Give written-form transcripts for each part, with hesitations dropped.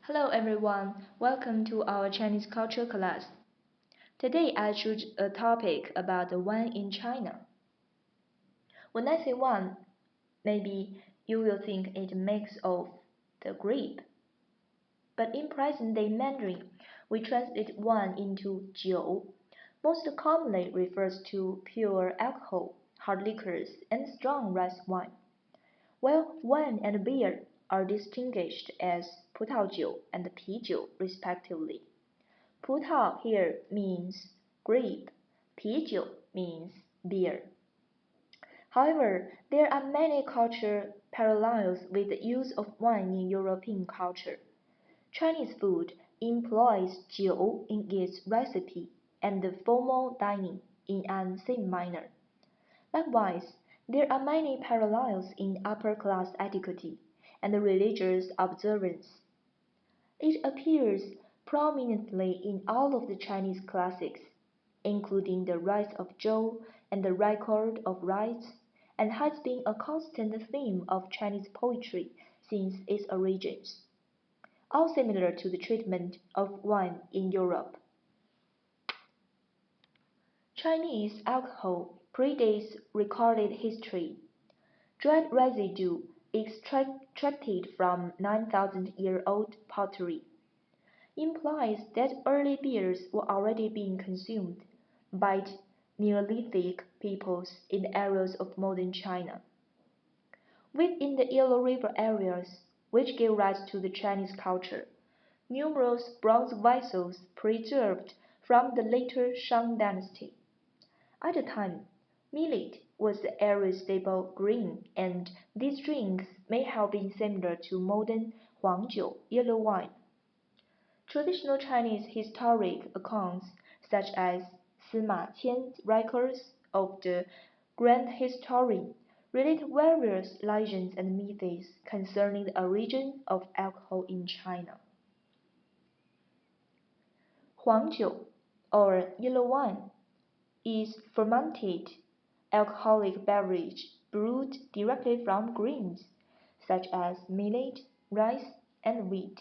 Hello everyone, welcome to our Chinese culture class. Today I choose a topic about the wine in China. When I say wine, maybe you will think it makes of the grape. But in present-day Mandarin, we translate wine into 酒. Most commonly refers to pure alcohol, hard liquors, and strong rice wine. While wine and beer are distinguished as 葡萄酒 and 啤酒 respectively. 葡萄 here means grape, 啤酒 means beer. However, there are many cultural parallels with the use of wine in European culture. Chinese food employs 酒 in its recipe and the formal dining in an same manner. Likewise, there are many parallels in upper class etiquette and religious observance. It appears prominently in all of the Chinese classics, including The Rise of Zhou and The Record of Rites, and has been a constant theme of Chinese poetry since its origins, all similar to the treatment of wine in Europe. Chinese alcohol predates recorded history. Dried residue extracted from 9,000-year-old pottery implies that early beers were already being consumed by Neolithic peoples in the areas of modern China. Within the Yellow River areas, which gave rise to the Chinese culture, numerous bronze vessels preserved from the later Shang dynasty. At the time, millet was the area's staple grain, and these drinks may have been similar to modern Huangjiu yellow wine. Traditional Chinese historic accounts, such as Sima Qian's records of the Grand Historian, relate various legends and myths concerning the origin of alcohol in China. Huangjiu, or yellow wine, is fermented alcoholic beverage brewed directly from grains, such as millet, rice, and wheat.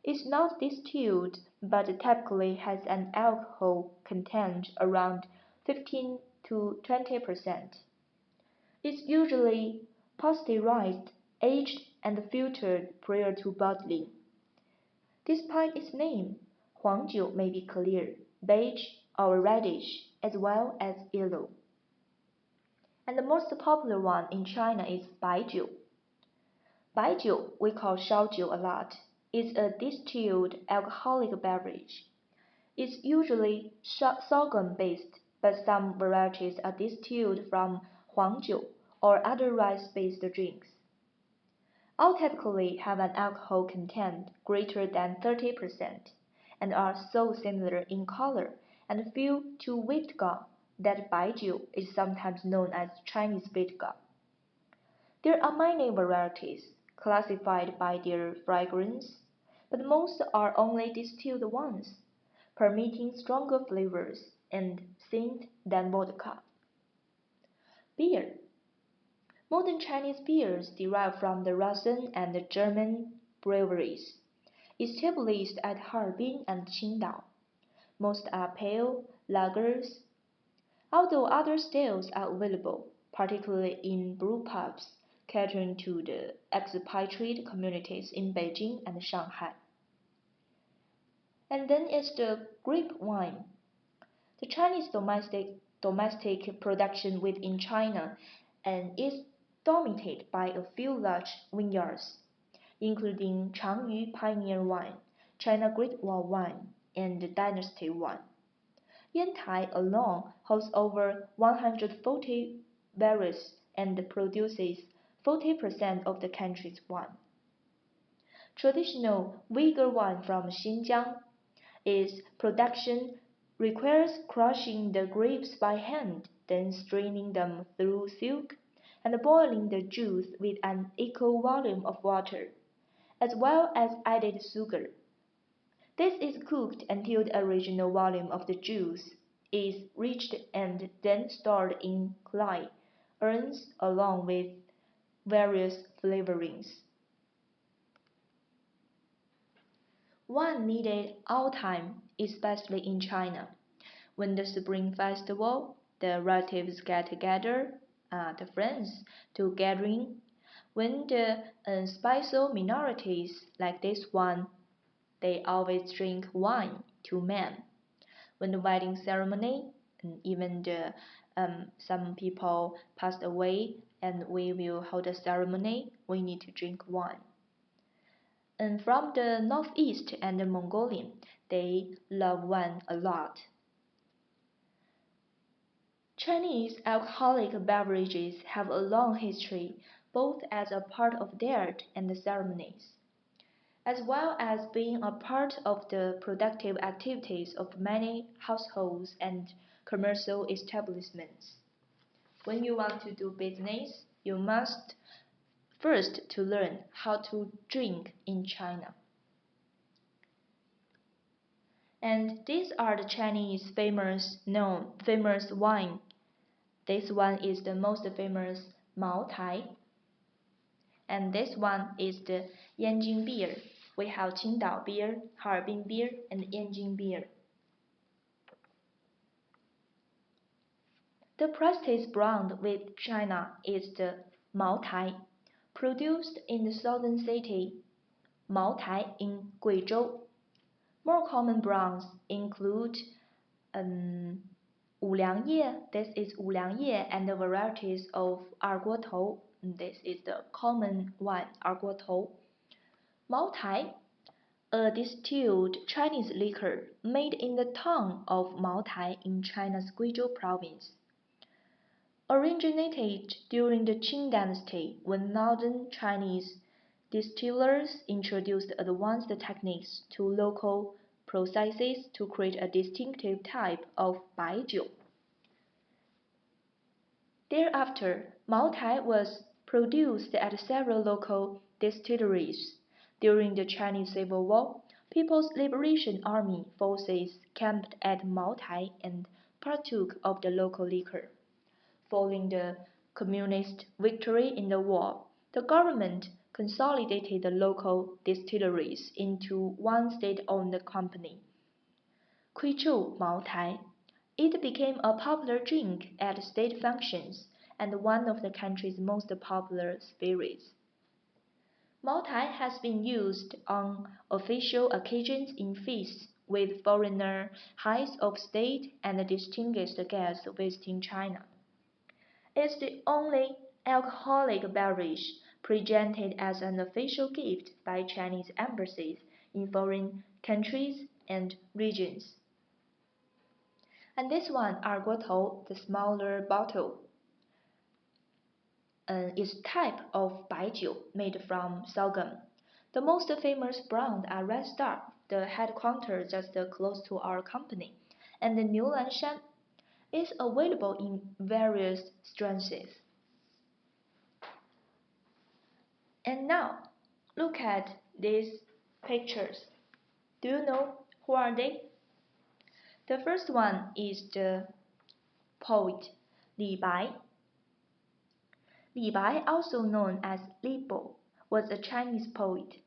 It's not distilled, but typically has an alcohol content around 15 to 20%. It's usually pasteurized, aged, and filtered prior to bottling. Despite its name, Huangjiu may be clear, beige, or reddish, as well as yellow. And the most popular one in China is Baijiu. Baijiu, we call Shaojiu a lot, is a distilled alcoholic beverage. It's usually sorghum-based, but some varieties are distilled from Huangjiu or other rice-based drinks. All typically have an alcohol content greater than 30% and are so similar in color and feel to vodka that Baijiu is sometimes known as Chinese vodka. There are many varieties, classified by their fragrance, but most are only distilled ones, permitting stronger flavors and scent than vodka. Beer. Modern Chinese beers derive from the Russian and German breweries, established at Harbin and Qingdao. Most are pale lagers, although other styles are available, particularly in brewpubs catering to the expatriate communities in Beijing and Shanghai. And then is the grape wine. The Chinese domestic production within China and is dominated by a few large vineyards, including Changyu Pioneer Wine, China Great Wall Wine, and Dynasty Wine. Yantai alone holds over 140 barrels and produces 40% of the country's wine. Traditional Uyghur wine from Xinjiang. Its production requires crushing the grapes by hand, then straining them through silk, and boiling the juice with an equal volume of water, as well as added sugar. This is cooked until the original volume of the juice is reached and then stored in clay urns along with various flavorings. Wine needed all time, especially in China. When the Spring Festival, the relatives get together, the friends to gathering. When the special minorities like this one, they always drink wine to men. When the wedding ceremony, and even some people passed away, and we will hold a ceremony, we need to drink wine. And from the northeast and the Mongolian, they love wine a lot. Chinese alcoholic beverages have a long history, both as a part of diet and the ceremonies, as well as being a part of the productive activities of many households and commercial establishments. When you want to do business, you must first to learn how to drink in China. And these are the Chinese famous wine. This one is the most famous Mao Tai, and this one is the Yanjing beer. We have Qingdao beer, Harbin beer, and Yanjing beer. The prestige brand with China is the Mao Tai, produced in the southern city Mao Tai in Guizhou. More common brands include Wuliangye, this is Wuliangye, and the varieties of Erguotou, this is the common one, Erguotou. Mao Tai, a distilled Chinese liquor made in the town of Mao Tai in China's Guizhou province. Originated during the Qing dynasty when northern Chinese distillers introduced advanced techniques to local processes to create a distinctive type of baijiu. Thereafter, Mao Tai was produced at several local distilleries. During the Chinese Civil War, People's Liberation Army forces camped at Mao Tai and partook of the local liquor. Following the Communist victory in the war, the government consolidated the local distilleries into one state-owned company, Kuizhou Mao Tai. It became a popular drink at state functions and one of the country's most popular spirits. Mao Tai has been used on official occasions in feasts with foreigner heads of state and distinguished guests visiting China. It's the only alcoholic beverage presented as an official gift by Chinese embassies in foreign countries and regions. And this one, Erguotou, the smaller bottle, is type of baijiu made from sorghum. The most famous brand are Red Star, the headquarters just close to our company, and the New Lanshan is available in various strengths. And now, look at these pictures. Do you know who are they? The first one is the poet Li Bai. Li Bai, also known as Li Bo, was a Chinese poet,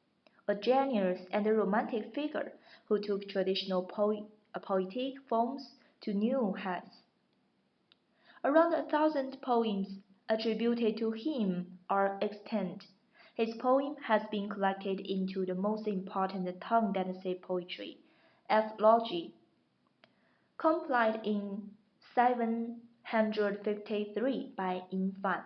a genius and a romantic figure who took traditional poetic forms to new heights. Around 1,000 poems attributed to him are extant. His poem has been collected into the most important Tang Dynasty poetry, Apology, compiled in 753 by Yin Fan.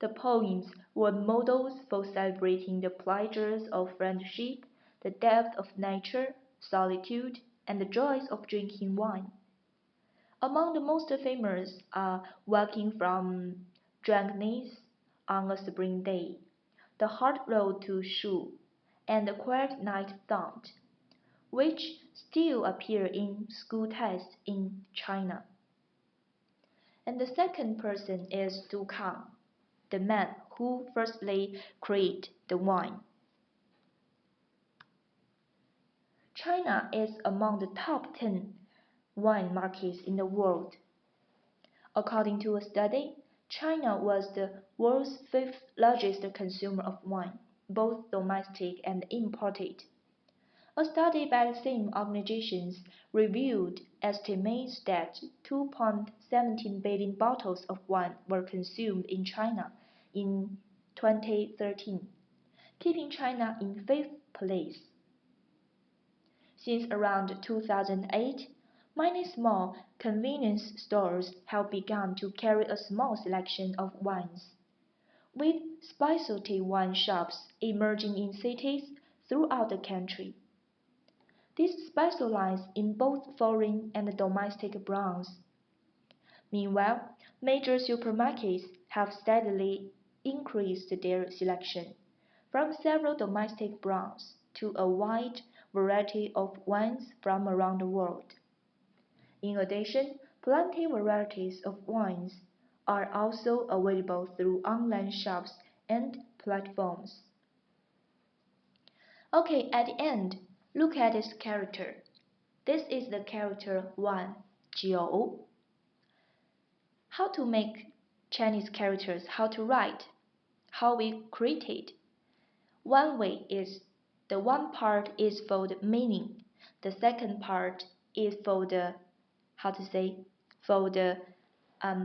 The poems were models for celebrating the pleasures of friendship, the depth of nature, solitude, and the joys of drinking wine. Among the most famous are Walking from Drunkenness on a Spring Day, The Hard Road to Shu, and The Quiet Night Thought, which still appear in school texts in China. And the second person is Du Kang, the man who firstly created the wine. China is among the top 10 wine markets in the world. According to a study, China was the world's fifth largest consumer of wine, both domestic and imported. A study by the same organizations revealed estimates that 2.17 billion bottles of wine were consumed in China in 2013, keeping China in fifth place. Since around 2008, many small convenience stores have begun to carry a small selection of wines, with specialty wine shops emerging in cities throughout the country. These specialize in both foreign and domestic brands. Meanwhile, major supermarkets have steadily increased their selection, from several domestic brands to a wide variety of wines from around the world. In addition, plenty varieties of wines are also available through online shops and platforms. Okay, at the end, look at its character. This is the character 1, 九. How to make Chinese characters, how to write, how we create it. One way is the one part is for the meaning, the second part is for the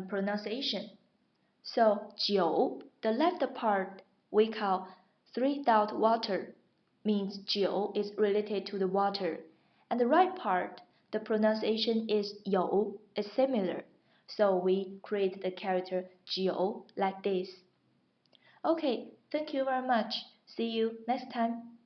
pronunciation. So 九, the left part we call 3 water, means 九 is related to the water, and the right part, the pronunciation is 有, is similar. So we create the character 九 like this. Okay, thank you very much. See you next time.